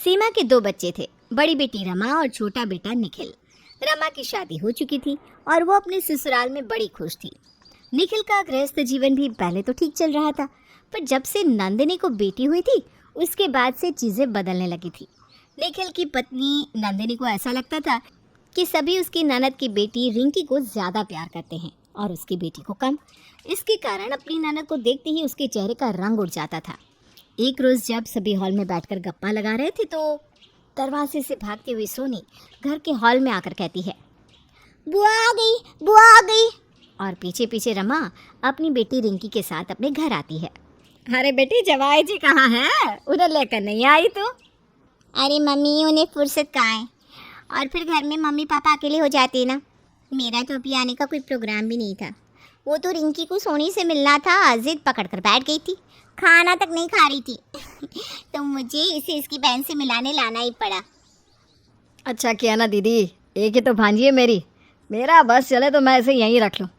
सीमा के 2 बच्चे थे, बड़ी बेटी रमा और छोटा बेटा निखिल। रमा की शादी हो चुकी थी और वो अपने ससुराल में बड़ी खुश थी। निखिल का गृहस्थ जीवन भी पहले तो ठीक चल रहा था, पर जब से नंदिनी को बेटी हुई थी उसके बाद से चीज़ें बदलने लगी थी। निखिल की पत्नी नंदिनी को ऐसा लगता था कि सभी उसकी ननद की बेटी रिंकी को ज़्यादा प्यार करते हैं और उसकी बेटी को कम। इसके कारण अपनी ननद को देखते ही उसके चेहरे का रंग उड़ जाता था। एक रोज़ जब सभी हॉल में बैठकर गप्पा लगा रहे थे तो दरवाजे से भागती हुई सोनी घर के हॉल में आकर कहती है, बुआ आ गई, बुआ आ गई। और पीछे पीछे रमा अपनी बेटी रिंकी के साथ अपने घर आती है। अरे बेटी, जवाई जी कहाँ हैं? उन्हें लेकर नहीं आई तो? अरे मम्मी, उन्हें फुर्सत कहाँ है, और फिर घर में मम्मी पापा अकेले हो जाते ना। मेरा तो अभी आने का कोई प्रोग्राम भी नहीं था। वो तो रिंकी को सोनी से मिलना था, जिद पकड़ कर बैठ गई थी, खाना तक नहीं खा रही थी तो मुझे इसे इसकी बहन से मिलाने लाना ही पड़ा। अच्छा किया ना दीदी, एक ही तो भांजी है मेरी। मेरा बस चले तो मैं इसे यहीं रख लूँ,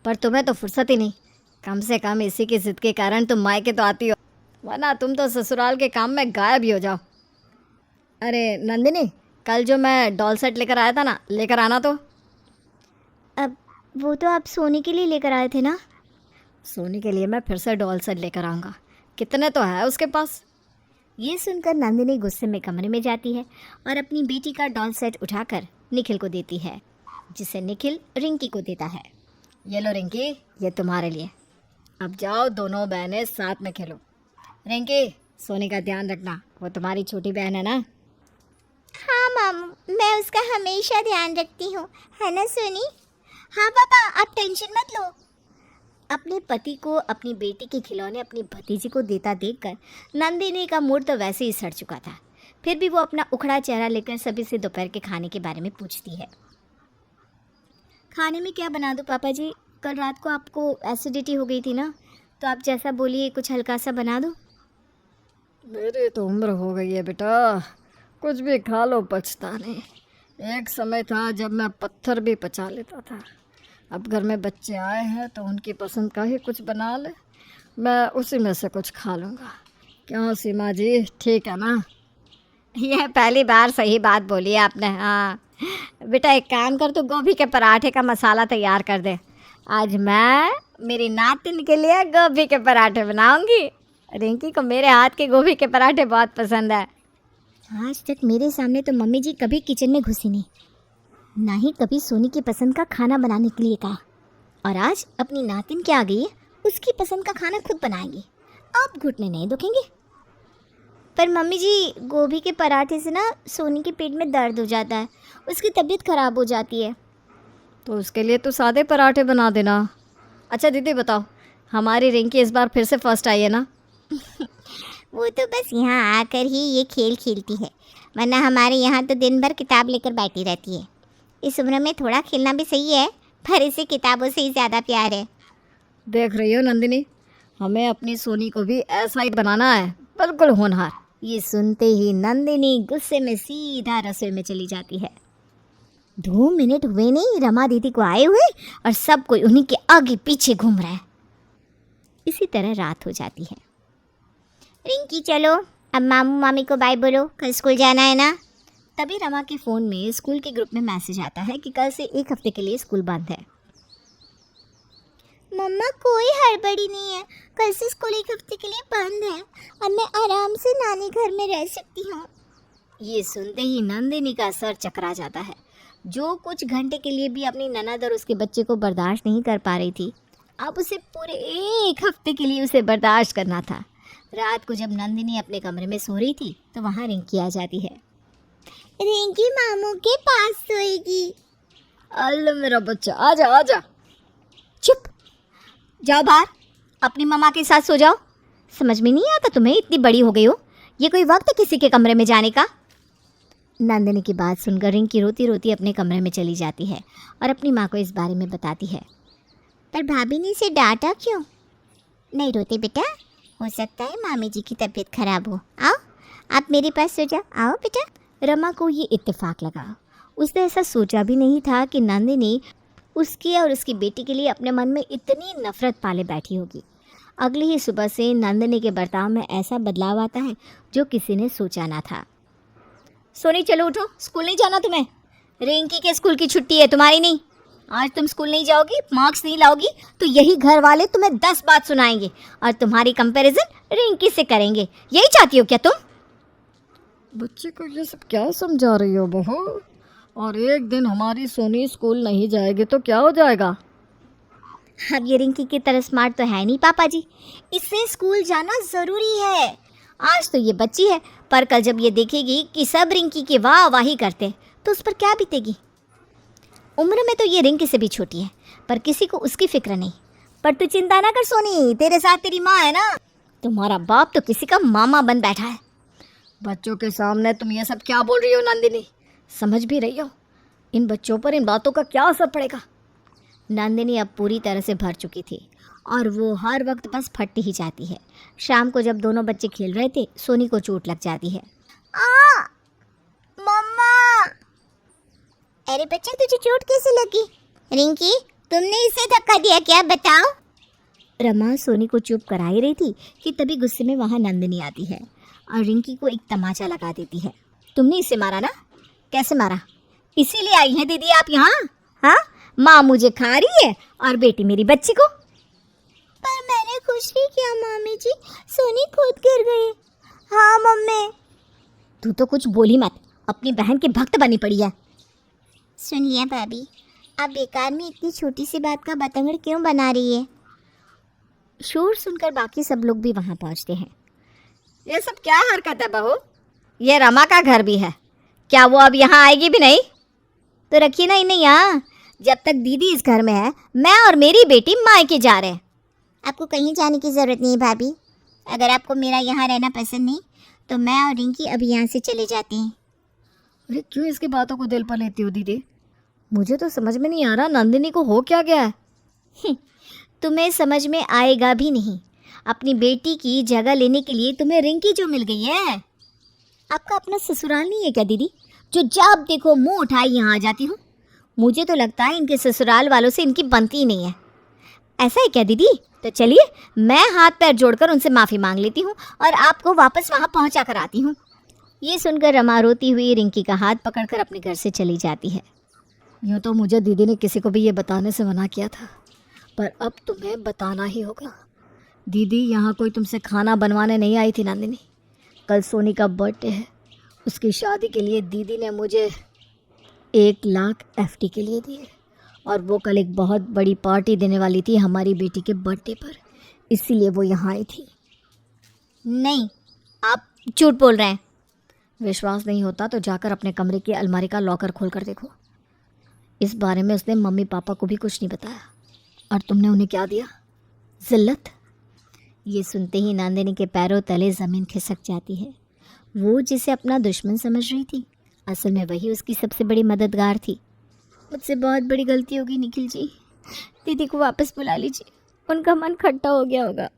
पर तुम्हें तो फुर्सत ही नहीं। कम से कम इसी की जिद के कारण तुम मायके तो आती हो, वरना तुम तो ससुराल के काम में गायब ही हो जाओ। अरे नंदिनी, कल जो मैं डॉल सेट लेकर आया था ना, लेकर आना तो। अब वो तो आप सोनी के लिए लेकर आए थे ना। सोनी के लिए मैं फिर से डॉल सेट लेकर आऊँगा। कितने तो है उसके पास। ये सुनकर नंदिनी गुस्से में कमरे में जाती है और अपनी बेटी का डॉल सेट उठाकर निखिल को देती है, जिसे निखिल रिंकी को देता है। ये लो रिंकी, ये तुम्हारे लिए। अब जाओ, दोनों बहनें साथ में खेलो। रिंकी, सोनी का ध्यान रखना, वो तुम्हारी छोटी बहन है ना। हाँ मामू, मैं उसका हमेशा ध्यान रखती हूँ, है ना सोनी? हाँ पापा, आप टेंशन मत लो। अपने पति को अपनी बेटी के खिलौने अपनी भतीजी को देता देखकर नंदिनी का मूड तो वैसे ही सड़ चुका था। फिर भी वो अपना उखड़ा चेहरा लेकर सभी से दोपहर के खाने के बारे में पूछती है। खाने में क्या बना दूँ पापा जी? कल रात को आपको एसिडिटी हो गई थी ना, तो आप जैसा बोलिए कुछ हल्का सा बना दूँ। मेरी तो उम्र हो गई है बेटा, कुछ भी खा लो पचता नहीं। एक समय था जब मैं पत्थर भी पचा लेता था। अब घर में बच्चे आए हैं तो उनकी पसंद का ही कुछ बना ले, मैं उसी में से कुछ खा लूँगा। क्यों सीमा जी, ठीक है ना? यह पहली बार सही बात बोली है आपने। हाँ बेटा, एक काम कर, तू गोभी के पराठे का मसाला तैयार कर दे। आज मैं मेरी नातिन के लिए गोभी के पराठे बनाऊंगी। रिंकी को मेरे हाथ के गोभी के पराठे बहुत पसंद है। आज तक मेरे सामने तो मम्मी जी कभी किचन में घुसी नहीं, ना ही कभी सोनी की पसंद का खाना बनाने के लिए कहा, और आज अपनी नातिन के आ गई है, उसकी पसंद का खाना खुद बनाएंगी। अब घुटने नहीं दुखेंगे। पर मम्मी जी, गोभी के पराठे से ना सोनी के पेट में दर्द हो जाता है, उसकी तबीयत खराब हो जाती है। तो उसके लिए तो सादे पराठे बना देना। अच्छा दीदी बताओ, हमारी रिंकी इस बार फिर से फर्स्ट आई है ना? वो तो बस यहाँ आकर ही ये खेल खेलती है, वरना हमारे यहाँ तो दिन भर किताब लेकर बैठी रहती है। इस उम्र में थोड़ा खेलना भी सही है, पर इसे किताबों से ही ज़्यादा प्यार है। देख रही हो नंदिनी, हमें अपनी सोनी को भी ऐसा ही बनाना है, बिल्कुल होनहार। ये सुनते ही नंदिनी गुस्से में सीधा रसोई में चली जाती है। 2 मिनट हुए नहीं रमा दीदी को आए हुए, और सब कोई उन्हीं के आगे पीछे घूम रहा है। इसी तरह रात हो जाती है। रिंकी चलो, अब मामू मामी को बाय बोलो, कल स्कूल जाना है ना। तभी रमा के फ़ोन में स्कूल के ग्रुप में मैसेज आता है कि कल से 1 हफ्ते के लिए स्कूल बंद है। मम्मा, कोई हड़बड़ी नहीं है, कल से स्कूल 1 हफ्ते के लिए बंद है, अब मैं आराम से नानी घर में रह सकती हूँ। ये सुनते ही नंदिनी का सर चकरा जाता है। जो कुछ घंटे के लिए भी अपनी ननद और उसके बच्चे को बर्दाश्त नहीं कर पा रही थी, अब उसे पूरे 1 हफ्ते के लिए उसे बर्दाश्त करना था। रात को जब नंदिनी अपने कमरे में सो रही थी तो वहाँ रिंकी आ जाती है। रिंकी मामू के पास सोएगी। अल्लाह मेरा बच्चा, आजा आजा। चुप, जाओ बाहर, अपनी मम्मा के साथ सो जाओ। समझ में नहीं आता तुम्हें? इतनी बड़ी हो गई हो, ये कोई वक्त है किसी के कमरे में जाने का? नंदिनी की बात सुनकर रिंकी रोती रोती अपने कमरे में चली जाती है और अपनी माँ को इस बारे में बताती है। पर भाभी ने इसे डांटा क्यों? नहीं रोते बेटा, हो सकता है मामी जी की तबीयत खराब हो। आओ, आप मेरे पास सो जाओ, आओ बेटा। रमा को ये इत्तेफाक लगा। उसने ऐसा सोचा भी नहीं था कि नंदिनी उसकी और उसकी बेटी के लिए अपने मन में इतनी नफरत पाले बैठी होगी। अगली ही सुबह से नंदिनी के बर्ताव में ऐसा बदलाव आता है जो किसी ने सोचा ना था। सोनी चलो उठो, स्कूल नहीं जाना तुम्हें। रिंकी के स्कूल की छुट्टी है, तुम्हारी नहीं। आज तुम स्कूल नहीं जाओगी, मार्क्स नहीं लाओगी तो यही घर वाले तुम्हें 10 बात सुनाएंगे और तुम्हारी कंपैरिजन रिंकी से करेंगे। यही चाहती हो क्या तुम? बच्चे को ये सब क्या समझा रही हो बहू? और एक दिन हमारी सोनी स्कूल नहीं जाएगी तो क्या हो जाएगा? अब ये रिंकी की तरह स्मार्ट तो है नहीं पापा जी, इससे स्कूल जाना ज़रूरी है। आज तो ये बच्ची है, पर कल जब ये देखेगी कि सब रिंकी की वाह वाही करते तो उस पर क्या बीतेगी। उम्र में तो ये रिंकी से भी छोटी है, पर किसी को उसकी फिक्र नहीं। पर तू चिंता ना कर सोनी, तेरे साथ तेरी माँ है ना। तुम्हारा बाप तो किसी का मामा बन बैठा है। बच्चों के सामने तुम ये सब क्या बोल रही हो नंदिनी? समझ भी रही हो इन बच्चों पर इन बातों का क्या असर पड़ेगा? नंदिनी अब पूरी तरह से भर चुकी थी और वो हर वक्त बस फटती ही जाती है। शाम को जब दोनों बच्चे खेल रहे थे, सोनी को चोट लग जाती है। मम्मा! अरे बच्चा, तुझे चोट कैसे लगी? रिंकी, तुमने इसे धक्का दिया क्या, बताओ? रमा सोनी को चुप करा ही रही थी कि तभी गुस्से में वहाँ नंदिनी आती है और रिंकी को एक तमाचा लगा देती है। तुमने इसे मारा ना? कैसे मारा? इसीलिए आई हैं दीदी आप यहाँ? हाँ, माँ मुझे खा रही है और बेटी मेरी बच्ची को। पर मैंने कुछ नहीं किया मामी जी, सोनी खुद गिर गई। हाँ मम्मी। तू तो कुछ बोली मत, अपनी बहन की भक्त बनी पड़ी है। सुन लिया भाभी, आप बेकार में इतनी छोटी सी बात का बतंगड़ क्यों बना रही है? शोर सुनकर बाकी सब लोग भी वहाँ पहुँचते हैं। ये सब क्या हरकत है बहू? ये रमा का घर भी है, क्या वो अब यहाँ आएगी भी नहीं? तो रखिए ना इन्हें यहाँ। जब तक दीदी इस घर में है, मैं और मेरी बेटी मायके जा रहे हैं। आपको कहीं जाने की ज़रूरत नहीं है भाभी। अगर आपको मेरा यहाँ रहना पसंद नहीं तो मैं और रिंकी अभी यहाँ से चले जाते हैं। अरे क्यों इसकी बातों को दिल पर लेती हो दीदी? मुझे तो समझ में नहीं आ रहा नंदिनी को हो क्या गया है। तुम्हें समझ में आएगा भी नहीं। अपनी बेटी की जगह लेने के लिए तुम्हें रिंकी जो मिल गई है। आपका अपना ससुराल नहीं है क्या दीदी, जो जब देखो मुंह उठाए यहाँ आ जाती हूँ? मुझे तो लगता है इनके ससुराल वालों से इनकी बनती ही नहीं है। ऐसा है क्या दीदी? तो चलिए, मैं हाथ पैर जोड़कर उनसे माफ़ी मांग लेती हूँ और आपको वापस वहाँ पहुँचा कर आती हूँ। ये सुनकर रमा रोती हुई रिंकी का हाथ पकड़कर अपने घर से चली जाती है। यूँ तो मुझे दीदी ने किसी को भी ये बताने से मना किया था, पर अब तुम्हें बताना ही होगा। दीदी यहाँ कोई तुमसे खाना बनवाने नहीं आई थी नंदिनी। कल सोनी का बर्थडे है, उसकी शादी के लिए दीदी ने मुझे 1 लाख FD के लिए दिए और वो कल एक बहुत बड़ी पार्टी देने वाली थी हमारी बेटी के बर्थडे पर, इसीलिए वो यहाँ आई थी। नहीं, आप झूठ बोल रहे हैं। विश्वास नहीं होता तो जाकर अपने कमरे की अलमारी का लॉकर खोल कर देखो। इस बारे में उसने मम्मी पापा को भी कुछ नहीं बताया। और तुमने उन्हें क्या दिया? जिल्लत। ये सुनते ही नंदिनी के पैरों तले ज़मीन खिसक जाती है। वो जिसे अपना दुश्मन समझ रही थी, असल में वही उसकी सबसे बड़ी मददगार थी। मुझसे बहुत बड़ी गलती होगी निखिल जी, दीदी को वापस बुला लीजिए, उनका मन खट्टा हो गया होगा।